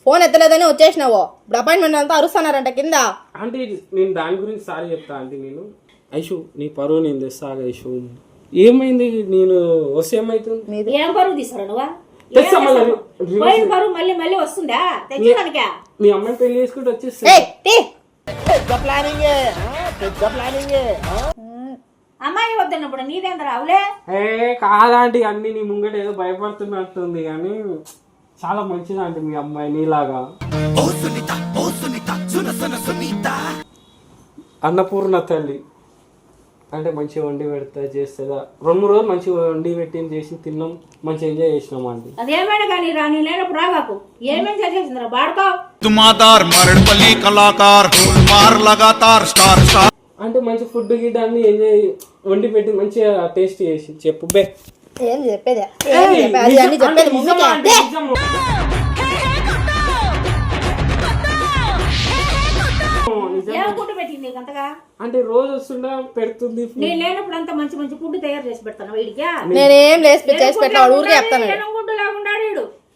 Phone ఎత్తలేదని వచ్చేసినావు. ఇప్పుడు appointment అంతా అరుస్తున్నారంట కింద. ఆంటీ నేను దాని గురించి సారీ చెప్తా ఆంటీ. నేను ఐషు నీ పరువు నేను తెస్తాగా ఐషు. ఏమైంది నేను వస్తే ఏమైతుంది? ఏం పరువు తీసాడు నువ్వా? పరువు మళ్ళీ మళ్ళీ వస్తుందా? తెచ్చుకోనికా మీ అమ్మాయి పెళ్లి చేసుకుంటూ వచ్చేస్తా. అమ్మాయి వద్దన్నప్పుడు నీదేంత రావులే. కాదంటే అన్ని నీ ముంగట ఏదో భయపడుతున్నట్టుంది కానీ చాలా మంచిదంటే మీ అమ్మాయి నీలాగా. అన్నపూర్ణ తల్లి అంటే మంచిగా వండి పెడతా చేస్తుందా. 2-3 రోజులు మంచిగా వండి పెట్టి చేసి తిన్నాం, మంచిగా ఎంజాయ్ చేసినాం అండి. అదేమైనా కానీ రా, నీ లేనప్పుడు రాగాకు. ఏమేమి చేసేసిందిరా బాడుకో. అంటే మంచి ఫుడ్ గిడ్ అన్ని ఎంజాయ్ వండి పెట్టి మంచిగా టేస్ట్ చేసి చెప్పు బే. ఏం చెప్పేది? అంటే రోజు వస్తుందా పెడుతుంది. నేను లేనప్పుడు అంతా మంచి మంచి ఫుడ్ తయారు చేసి పెడతాను వీడికి. నేనేం చేసి పెట్టినా ఊరికే చెప్తాను.